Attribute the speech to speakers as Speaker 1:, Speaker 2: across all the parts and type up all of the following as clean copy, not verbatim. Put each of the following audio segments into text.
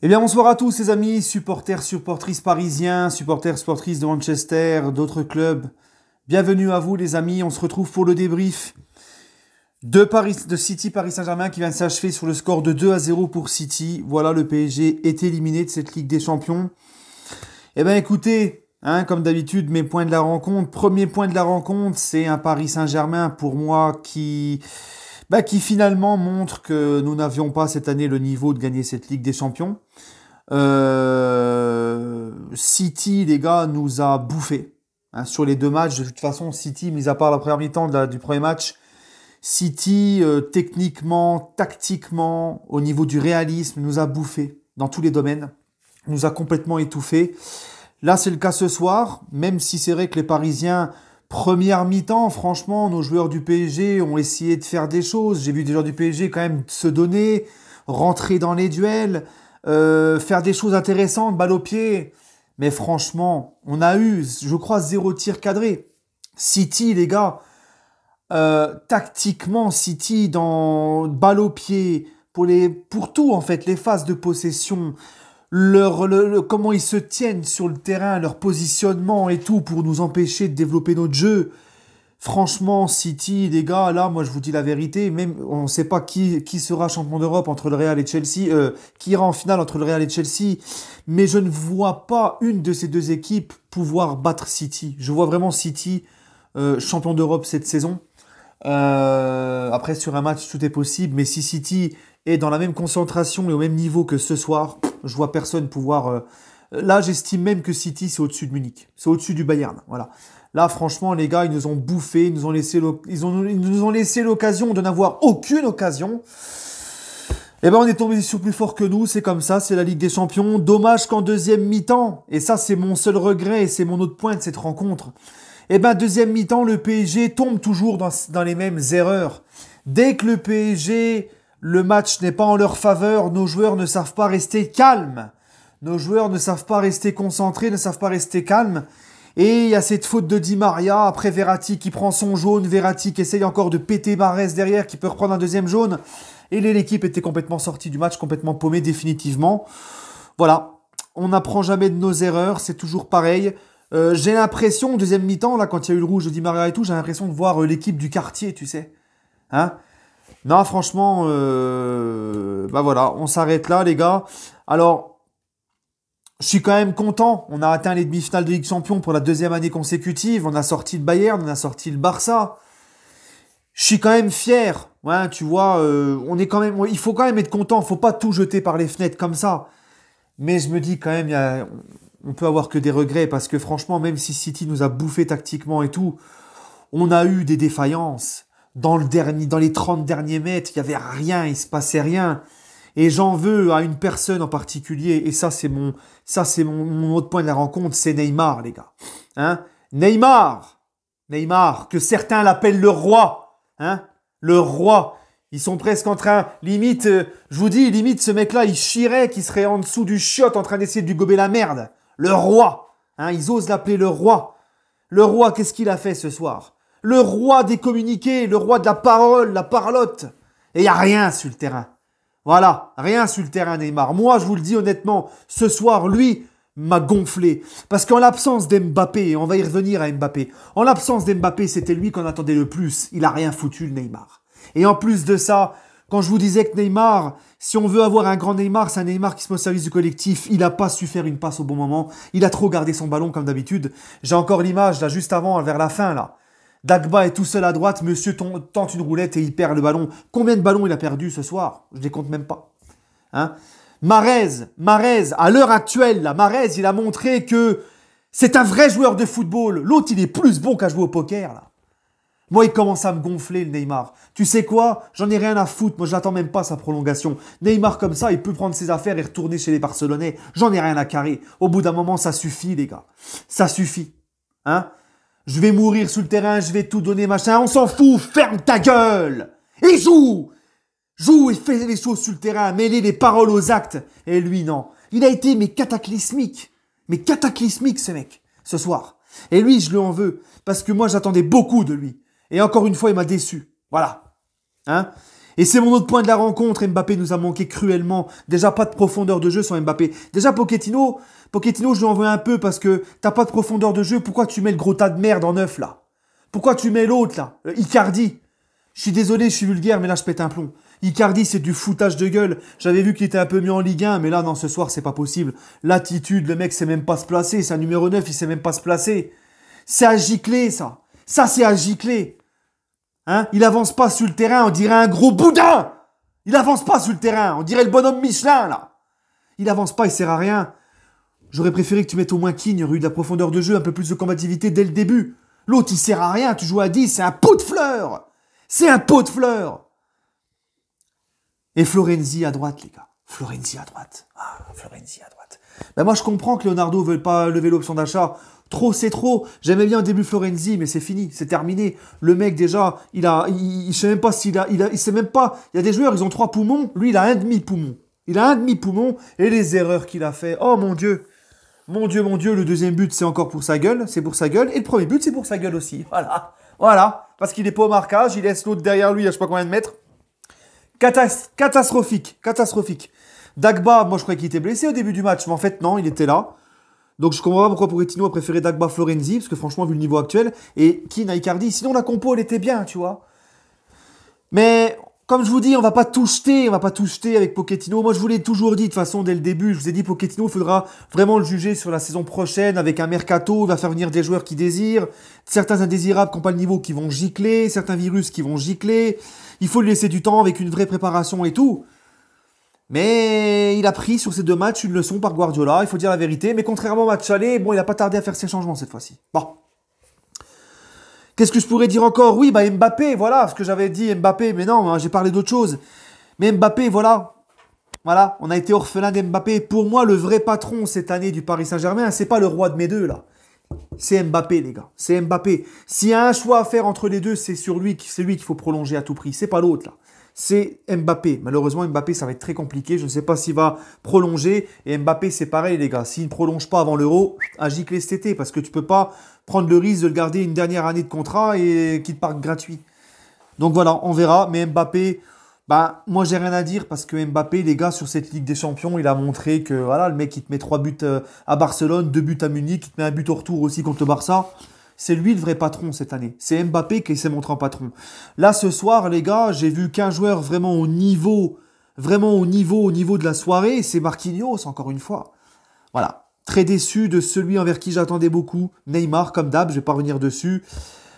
Speaker 1: Eh bien, bonsoir à tous les amis, supporters, supportrices parisiens, supporters, supportrices de Manchester, d'autres clubs. Bienvenue à vous les amis, on se retrouve pour le débrief de City Paris Saint-Germain qui vient de s'achever sur le score de 2-0 pour City. Voilà, le PSG est éliminé de cette Ligue des Champions. Eh bien écoutez, comme d'habitude, mes points de la rencontre. Premier point de la rencontre, c'est un Paris Saint-Germain pour moi qui finalement montre que nous n'avions pas cette année le niveau de gagner cette Ligue des Champions. City, les gars, nous a bouffé. Sur les deux matchs, de toute façon, City, mis à part la première mi-temps du premier match, City, techniquement, tactiquement, au niveau du réalisme, nous a bouffé dans tous les domaines. Nous a complètement étouffé. Là, c'est le cas ce soir, même si c'est vrai que les Parisiens, première mi-temps, franchement, nos joueurs du PSG ont essayé de faire des choses. J'ai vu des joueurs du PSG quand même se donner, rentrer dans les duels, faire des choses intéressantes, balle au pied. Mais franchement, on a eu, je crois, 0 tir cadré. City, les gars, tactiquement, City, dans balle au pied, pour tout en fait, les phases de possession, comment ils se tiennent sur le terrain, leur positionnement et tout pour nous empêcher de développer notre jeu. Franchement, City, les gars, là, moi je vous dis la vérité, même on ne sait pas qui sera champion d'Europe entre le Real et Chelsea, qui ira en finale entre le Real et Chelsea, mais je ne vois pas une de ces deux équipes pouvoir battre City. Je vois vraiment City champion d'Europe cette saison. Après, sur un match, tout est possible, mais si City est dans la même concentration et au même niveau que ce soir, je vois personne pouvoir... Là, j'estime même que City, c'est au-dessus de Munich. C'est au-dessus du Bayern. Voilà. Là, franchement, les gars, ils nous ont bouffé, ils nous ont laissé l'occasion de n'avoir aucune occasion. Eh ben, on est tombé sur plus fort que nous, c'est comme ça, c'est la Ligue des Champions. Dommage qu'en deuxième mi-temps, et ça, c'est mon seul regret, et c'est mon autre point de cette rencontre. Eh ben, deuxième mi-temps, le PSG tombe toujours dans les mêmes erreurs. Dès que le PSG, le match n'est pas en leur faveur, nos joueurs ne savent pas rester calmes. Nos joueurs ne savent pas rester concentrés, ne savent pas rester calmes. Et il y a cette faute de Di Maria, après Verratti qui prend son jaune, Verratti qui essaye encore de péter Mahrez derrière, qui peut reprendre un deuxième jaune. Et l'équipe était complètement sortie du match, complètement paumée définitivement. Voilà, on n'apprend jamais de nos erreurs, c'est toujours pareil. J'ai l'impression, deuxième mi-temps, là, quand il y a eu le rouge de Di Maria et tout, j'ai l'impression de voir l'équipe du quartier, tu sais. Non, franchement, voilà, on s'arrête là, les gars. Alors... Je suis quand même content. On a atteint les demi-finales de Ligue des Champions pour la deuxième année consécutive. On a sorti le Bayern, on a sorti le Barça. Je suis quand même fier. Ouais, tu vois, il faut quand même être content. Faut pas tout jeter par les fenêtres comme ça. Mais je me dis quand même, on peut avoir que des regrets parce que franchement, même si City nous a bouffé tactiquement et tout, on a eu des défaillances. Dans les 30 derniers mètres, il y avait rien, il se passait rien. Et j'en veux à une personne en particulier, et ça c'est mon autre point de la rencontre, c'est Neymar, les gars. Neymar, que certains l'appellent le roi, le roi. Ils sont presque en train, limite, je vous dis, limite ce mec-là, il chierait qu'il serait en dessous du chiotte en train d'essayer de lui gober la merde. Le roi, ils osent l'appeler le roi. Le roi, qu'est-ce qu'il a fait ce soir? Le roi des communiqués, le roi de la parole, la parlotte. Et il n'y a rien sur le terrain. Voilà, rien sur le terrain Neymar. Moi, je vous le dis honnêtement, ce soir, lui, m'a gonflé. Parce qu'en l'absence d'Mbappé, et on va y revenir à Mbappé, en l'absence d'Mbappé, c'était lui qu'on attendait le plus. Il a rien foutu, le Neymar. Et en plus de ça, quand je vous disais que Neymar, si on veut avoir un grand Neymar, c'est un Neymar qui se met au service du collectif. Il n'a pas su faire une passe au bon moment. Il a trop gardé son ballon comme d'habitude. J'ai encore l'image, là, juste avant, vers la fin, là. Dagba est tout seul à droite, monsieur tente une roulette et il perd le ballon. Combien de ballons il a perdu ce soir? Je les compte même pas. Mahrez, à l'heure actuelle, là, Mahrez, il a montré que c'est un vrai joueur de football. L'autre, il est plus bon qu'à jouer au poker, là. Moi, il commence à me gonfler, le Neymar. Tu sais quoi? J'en ai rien à foutre. Moi, je n'attends même pas sa prolongation. Neymar, comme ça, il peut prendre ses affaires et retourner chez les Barcelonais. J'en ai rien à carrer. Au bout d'un moment, ça suffit, les gars. Ça suffit. Je vais mourir sur le terrain, je vais tout donner, machin. On s'en fout, ferme ta gueule. Et joue. Joue et fais les choses sur le terrain. Mêlez les paroles aux actes. Et lui, non. Il a été, mais cataclysmique. Mais cataclysmique, ce mec, ce soir. Et lui, je lui en veux. Parce que moi, j'attendais beaucoup de lui. Et encore une fois, il m'a déçu. Voilà. Et c'est mon autre point de la rencontre. Mbappé nous a manqué cruellement. Déjà, pas de profondeur de jeu sans Mbappé. Déjà, Pochettino, je lui en veux un peu parce que t'as pas de profondeur de jeu. Pourquoi tu mets le gros tas de merde en neuf, là? Pourquoi tu mets l'autre, là? Icardi. Je suis désolé, je suis vulgaire, mais là, je pète un plomb. Icardi, c'est du foutage de gueule. J'avais vu qu'il était un peu mieux en Ligue 1, mais là, non, ce soir, c'est pas possible. L'attitude, le mec sait même pas se placer. C'est un numéro 9, il sait même pas se placer. C'est à gicler, ça. Ça, c'est à gicler. Hein? Il avance pas sur le terrain, on dirait un gros boudin. Il avance pas sur le terrain, on dirait le bonhomme Michelin, là. Il avance pas, il sert à rien. J'aurais préféré que tu mettes au moins Keane, il y aurait eu de la profondeur de jeu, un peu plus de combativité dès le début. L'autre, il sert à rien, tu joues à 10, c'est un pot de fleurs. C'est un pot de fleurs. Et Florenzi à droite, les gars. Florenzi à droite. Ah, Florenzi à droite. Ben moi, je comprends que Leonardo ne veuille pas lever l'option d'achat. Trop, c'est trop. J'aimais bien au début Florenzi, mais c'est fini, c'est terminé. Le mec, déjà, je sais même pas il sait même pas. Il y a des joueurs, ils ont 3 poumons. Lui, il a un demi-poumon. Il a un demi-poumon. Et les erreurs qu'il a fait. Oh mon Dieu. Mon Dieu, mon Dieu. Le deuxième but, c'est encore pour sa gueule. C'est pour sa gueule. Et le premier but, c'est pour sa gueule aussi. Voilà. Voilà. Parce qu'il est pas au marquage. Il laisse l'autre derrière lui, à je sais pas combien de mètres. Catastrophique. Catastrophique. Dagba, moi, je croyais qu'il était blessé au début du match. Mais en fait, non, il était là. Donc je comprends pas pourquoi Pochettino a préféré Dagba Florenzi, parce que franchement, vu le niveau actuel, et Keane à Icardi, sinon la compo, elle était bien, tu vois. Mais, comme je vous dis, on va pas tout jeter avec Pochettino. Moi, je vous l'ai toujours dit, de toute façon, dès le début, je vous ai dit, Pochettino, il faudra vraiment le juger sur la saison prochaine, avec un mercato, il va faire venir des joueurs qui désirent, certains indésirables qui n'ont pas le niveau qui vont gicler, certains virus qui vont gicler, il faut lui laisser du temps avec une vraie préparation et tout. Mais il a pris sur ces 2 matchs une leçon par Guardiola, il faut dire la vérité. Mais contrairement au match aller, bon, il n'a pas tardé à faire ses changements cette fois-ci. Bon. Qu'est-ce que je pourrais dire encore? Oui, bah Mbappé, voilà, ce que j'avais dit, Mbappé, mais non, hein, j'ai parlé d'autre chose. Mais Mbappé, voilà. Voilà, on a été orphelin d'Mbappé. Pour moi, le vrai patron cette année du Paris Saint-Germain, c'est pas le roi de mes deux, là. C'est Mbappé, les gars. C'est Mbappé. S'il y a un choix à faire entre les deux, c'est lui qu'il faut prolonger à tout prix. C'est pas l'autre, là. C'est Mbappé. Malheureusement, Mbappé, ça va être très compliqué. Je ne sais pas s'il va prolonger. Et Mbappé, c'est pareil, les gars. S'il ne prolonge pas avant l'Euro, à gicler cet été. Parce que tu peux pas prendre le risque de le garder une dernière année de contrat et qu'il te parte gratuit. Donc voilà, on verra. Mais Mbappé, bah, moi, j'ai rien à dire. Parce que Mbappé, les gars, sur cette Ligue des Champions, il a montré que voilà, le mec, il te met 3 buts à Barcelone, 2 buts à Munich, il te met un but au retour aussi contre le Barça. C'est lui le vrai patron cette année. C'est Mbappé qui s'est montré en patron. Là, ce soir, les gars, j'ai vu qu'un joueur vraiment au niveau de la soirée. C'est Marquinhos, encore une fois. Voilà. Très déçu de celui envers qui j'attendais beaucoup. Neymar, comme d'hab, je vais pas revenir dessus.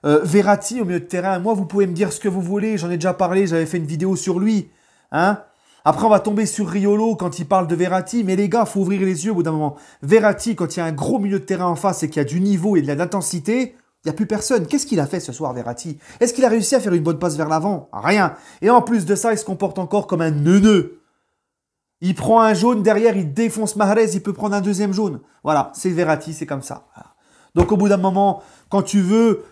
Speaker 1: Verratti au milieu de terrain. Moi, vous pouvez me dire ce que vous voulez. J'en ai déjà parlé. J'avais fait une vidéo sur lui. Hein? Après, on va tomber sur Riolo quand il parle de Verratti. Mais les gars, faut ouvrir les yeux au bout d'un moment. Verratti, quand il y a un gros milieu de terrain en face et qu'il y a du niveau et de l'intensité, il n'y a plus personne. Qu'est-ce qu'il a fait ce soir, Verratti? Est-ce qu'il a réussi à faire une bonne passe vers l'avant? Rien. Et en plus de ça, il se comporte encore comme un neuneu. Il prend un jaune derrière, il défonce Mahrez, il peut prendre un deuxième jaune. Voilà, c'est Verratti, c'est comme ça. Voilà. Donc au bout d'un moment, quand tu veux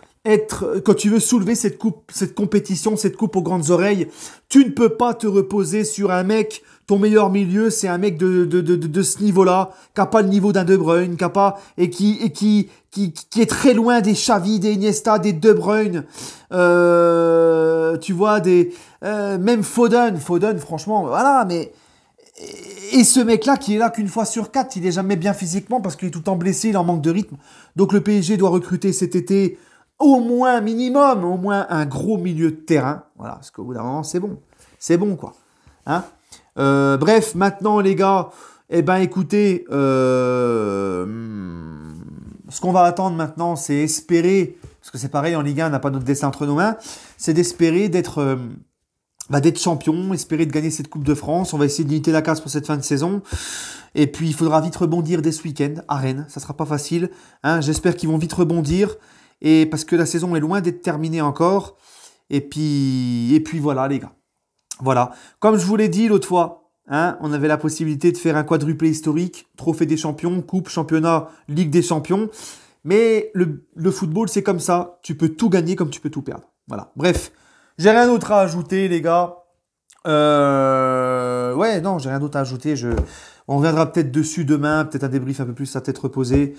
Speaker 1: soulever cette compétition, cette coupe aux grandes oreilles, tu ne peux pas te reposer sur un mec. Ton meilleur milieu, c'est un mec de ce niveau-là, qui n'a pas le niveau d'un De Bruyne, qui est très loin des Xavi, des Iniesta, des De Bruyne. Tu vois, même Foden, franchement, voilà, mais. Et ce mec-là, qui est là qu'une fois sur 4, il est jamais bien physiquement parce qu'il est tout le temps blessé, il en manque de rythme. Donc le PSG doit recruter cet été au moins un gros milieu de terrain. Voilà, parce qu'au bout d'un moment, c'est bon. C'est bon, quoi. Hein? Bref, maintenant, les gars, eh ben, écoutez, ce qu'on va attendre maintenant, c'est espérer, parce que c'est pareil, en Ligue 1, on n'a pas notre destin entre nos mains, c'est d'espérer d'être champion, espérer de gagner cette Coupe de France. On va essayer de limiter la casse pour cette fin de saison. Et puis, il faudra vite rebondir dès ce week-end à Rennes. Ça sera pas facile. Hein. J'espère qu'ils vont vite rebondir. Et parce que la saison est loin d'être terminée encore. Et puis voilà, les gars. Voilà. Comme je vous l'ai dit l'autre fois, hein, on avait la possibilité de faire un quadruplé historique. Trophée des champions, coupe, championnat, Ligue des champions. Mais le football, c'est comme ça. Tu peux tout gagner comme tu peux tout perdre. Voilà. Bref. J'ai rien d'autre à ajouter, les gars. Ouais, non, j'ai rien d'autre à ajouter. On reviendra peut-être dessus demain, peut-être un débrief un peu plus à tête reposée.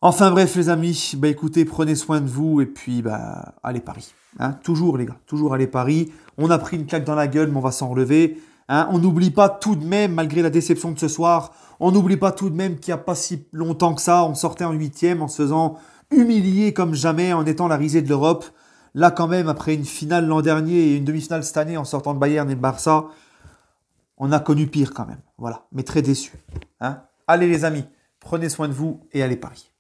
Speaker 1: Enfin bref les amis, bah écoutez, prenez soin de vous et puis bah allez Paris. Hein, toujours les gars, toujours allez Paris. On a pris une claque dans la gueule, mais on va s'en relever. Hein, on n'oublie pas tout de même, malgré la déception de ce soir, on n'oublie pas tout de même qu'il n'y a pas si longtemps que ça, on sortait en huitième en se faisant humilier comme jamais, en étant la risée de l'Europe. Là quand même, après une finale l'an dernier et une demi-finale cette année en sortant de Bayern et de Barça, on a connu pire quand même. Voilà, mais très déçu. Hein. Allez les amis, prenez soin de vous et allez Paris.